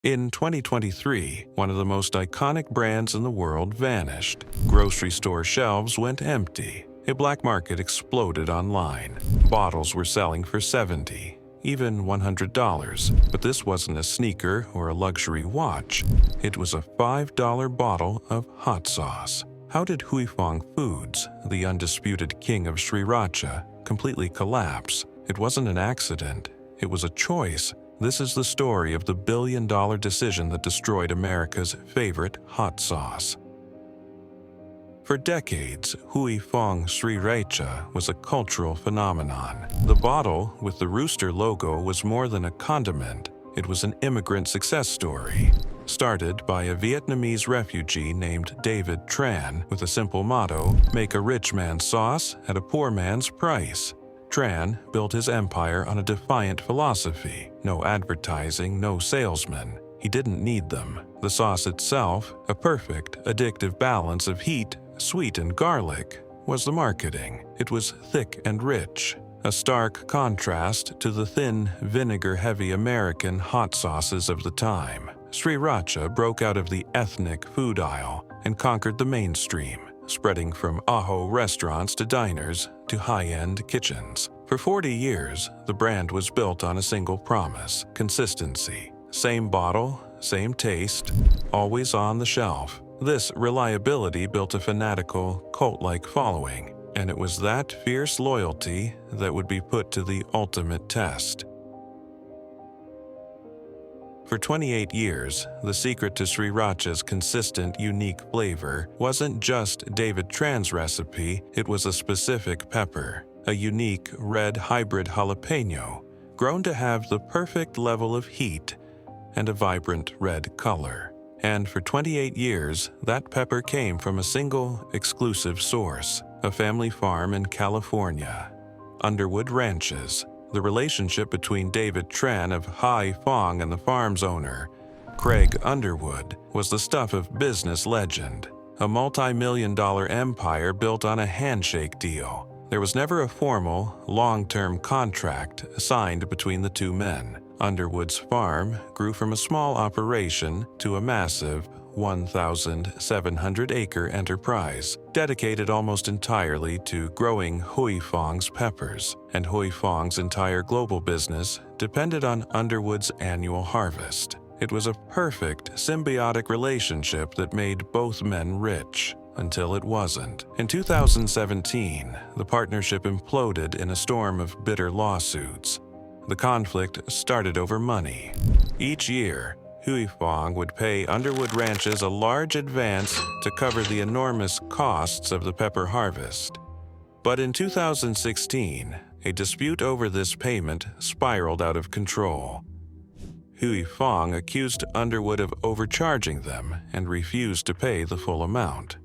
In 2023, one of the most iconic brands in the world vanished. Grocery store shelves went empty. A black market exploded online. Bottles were selling for $70, even $100. But this wasn't a sneaker or a luxury watch. It was a $5 bottle of hot sauce. How did Huy Fong Foods, the undisputed king of Sriracha, completely collapse? It wasn't an accident. It was a choice. This is the story of the billion-dollar decision that destroyed America's favorite hot sauce. For decades, Huy Fong Sriracha was a cultural phenomenon. The bottle with the rooster logo was more than a condiment. It was an immigrant success story. Started by a Vietnamese refugee named David Tran with a simple motto, "Make a rich man's sauce at a poor man's price." Tran built his empire on a defiant philosophy. No advertising, no salesmen. He didn't need them. The sauce itself, a perfect, addictive balance of heat, sweet, and garlic, was the marketing. It was thick and rich, a stark contrast to the thin, vinegar-heavy American hot sauces of the time. Sriracha broke out of the ethnic food aisle and conquered the mainstream, spreading from aho restaurants to diners to high-end kitchens. For 40 years, the brand was built on a single promise: consistency. Same bottle, same taste, always on the shelf. This reliability built a fanatical, cult-like following, and it was that fierce loyalty that would be put to the ultimate test. For 28 years, the secret to Sriracha's consistent, unique flavor wasn't just David Tran's recipe, it was a specific pepper, a unique red hybrid jalapeno, grown to have the perfect level of heat and a vibrant red color. And for 28 years, that pepper came from a single, exclusive source, a family farm in California, Underwood Ranches. The relationship between David Tran of Huy Fong and the farm's owner, Craig Underwood, was the stuff of business legend, a multi-million-dollar empire built on a handshake deal. There was never a formal, long-term contract signed between the two men. Underwood's farm grew from a small operation to a massive 1,700-acre enterprise, dedicated almost entirely to growing Huy Fong's peppers, and Huy Fong's entire global business depended on Underwood's annual harvest. It was a perfect, symbiotic relationship that made both men rich, until it wasn't. In 2017, the partnership imploded in a storm of bitter lawsuits. The conflict started over money. Each year, Huy Fong would pay Underwood Ranches a large advance to cover the enormous costs of the pepper harvest. But in 2016, a dispute over this payment spiraled out of control. Huy Fong accused Underwood of overcharging them and refused to pay the full amount.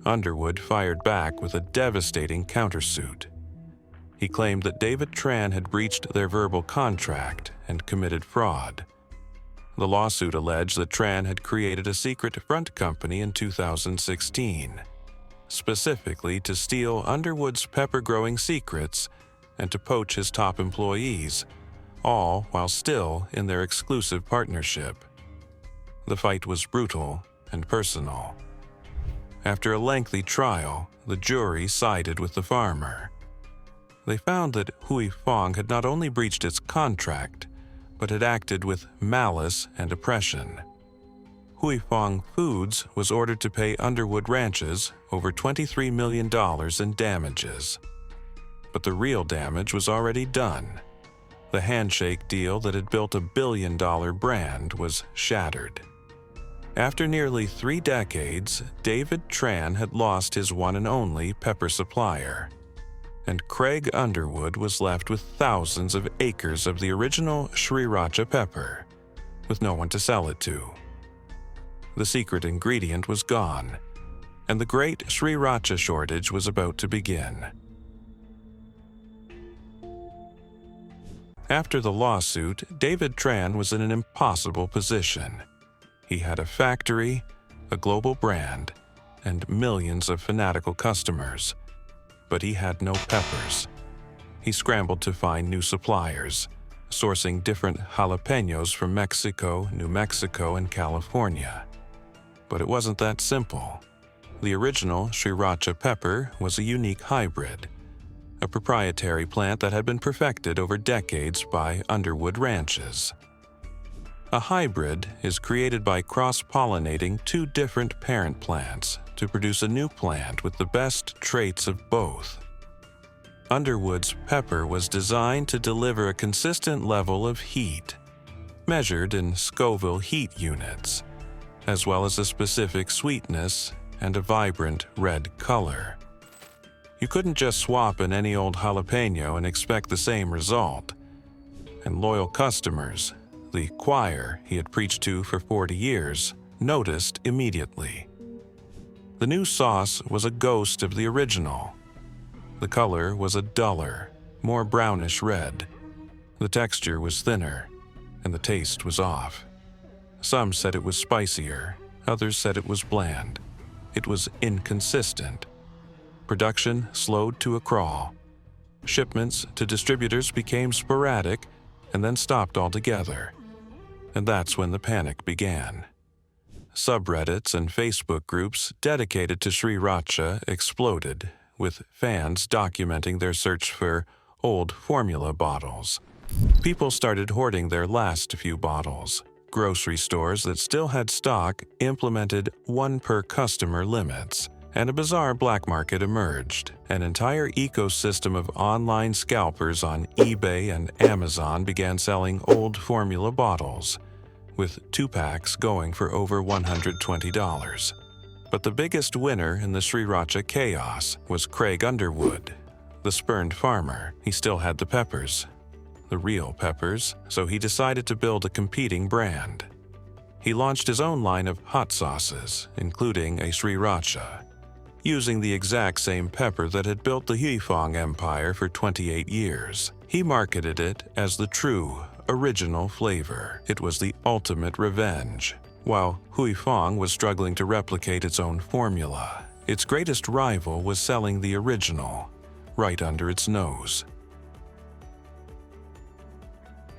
Underwood fired back with a devastating countersuit. He claimed that David Tran had breached their verbal contract and committed fraud. The lawsuit alleged that Tran had created a secret front company in 2016, specifically to steal Underwood's pepper-growing secrets and to poach his top employees, all while still in their exclusive partnership. The fight was brutal and personal. After a lengthy trial, the jury sided with the farmer. They found that Huy Fong had not only breached its contract, but had acted with malice and oppression. Huy Fong Foods was ordered to pay Underwood Ranches over $23 million in damages. But the real damage was already done. The handshake deal that had built a billion-dollar brand was shattered. After nearly 3 decades, David Tran had lost his one and only pepper supplier, and Craig Underwood was left with thousands of acres of the original Sriracha pepper, with no one to sell it to. The secret ingredient was gone, and the great Sriracha shortage was about to begin. After the lawsuit, David Tran was in an impossible position. He had a factory, a global brand, and millions of fanatical customers. But he had no peppers. He scrambled to find new suppliers, sourcing different jalapenos from Mexico, New Mexico, and California. But it wasn't that simple. The original Sriracha pepper was a unique hybrid, a proprietary plant that had been perfected over decades by Underwood Ranches. A hybrid is created by cross-pollinating two different parent plants to produce a new plant with the best traits of both. Underwood's pepper was designed to deliver a consistent level of heat, measured in Scoville heat units, as well as a specific sweetness and a vibrant red color. You couldn't just swap in any old jalapeno and expect the same result. And loyal customers, the choir he had preached to for 40 years, noticed immediately. The new sauce was a ghost of the original. The color was a duller, more brownish red. The texture was thinner, and the taste was off. Some said it was spicier, others said it was bland. It was inconsistent. Production slowed to a crawl. Shipments to distributors became sporadic and then stopped altogether. And that's when the panic began. Subreddits and Facebook groups dedicated to Sriracha exploded, with fans documenting their search for old formula bottles. People started hoarding their last few bottles. Grocery stores that still had stock implemented one-per-customer limits, and a bizarre black market emerged. An entire ecosystem of online scalpers on eBay and Amazon began selling old formula bottles, with 2-packs going for over $120. But the biggest winner in the Sriracha chaos was Craig Underwood, the spurned farmer. He still had the peppers, the real peppers, so he decided to build a competing brand. He launched his own line of hot sauces, including a Sriracha, using the exact same pepper that had built the Huy Fong empire for 28 years. He marketed it as the true, original flavor. It was the ultimate revenge. While Huy Fong was struggling to replicate its own formula, its greatest rival was selling the original, right under its nose.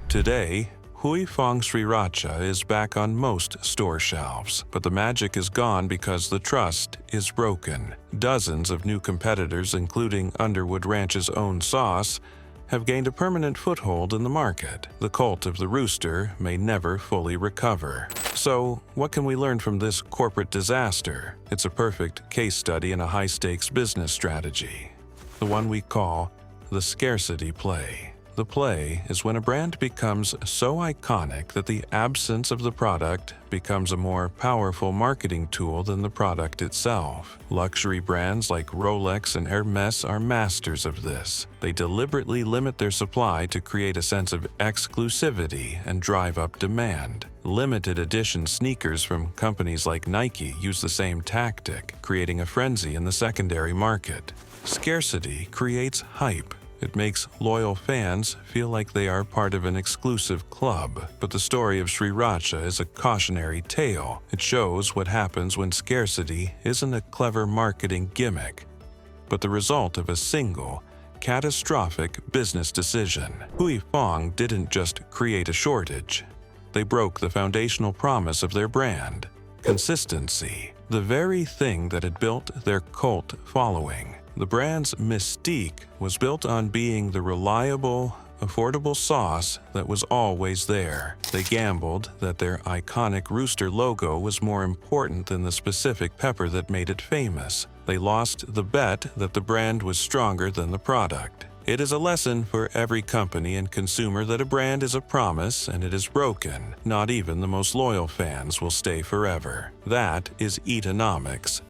Today, Huy Fong Sriracha is back on most store shelves, but the magic is gone because the trust is broken. Dozens of new competitors, including Underwood Ranch's own sauce, have gained a permanent foothold in the market. The cult of the rooster may never fully recover. So, what can we learn from this corporate disaster? It's a perfect case study in a high-stakes business strategy, the one we call the scarcity play. The play is when a brand becomes so iconic that the absence of the product becomes a more powerful marketing tool than the product itself. Luxury brands like Rolex and Hermes are masters of this. They deliberately limit their supply to create a sense of exclusivity and drive up demand. Limited edition sneakers from companies like Nike use the same tactic, creating a frenzy in the secondary market. Scarcity creates hype. It makes loyal fans feel like they are part of an exclusive club. But the story of Sriracha is a cautionary tale. It shows what happens when scarcity isn't a clever marketing gimmick, but the result of a single, catastrophic business decision. Huy Fong didn't just create a shortage. They broke the foundational promise of their brand, consistency, the very thing that had built their cult following. The brand's mystique was built on being the reliable, affordable sauce that was always there. They gambled that their iconic rooster logo was more important than the specific pepper that made it famous. They lost the bet that the brand was stronger than the product. It is a lesson for every company and consumer that a brand is a promise and it is broken. Not even the most loyal fans will stay forever. That is Eatonomics.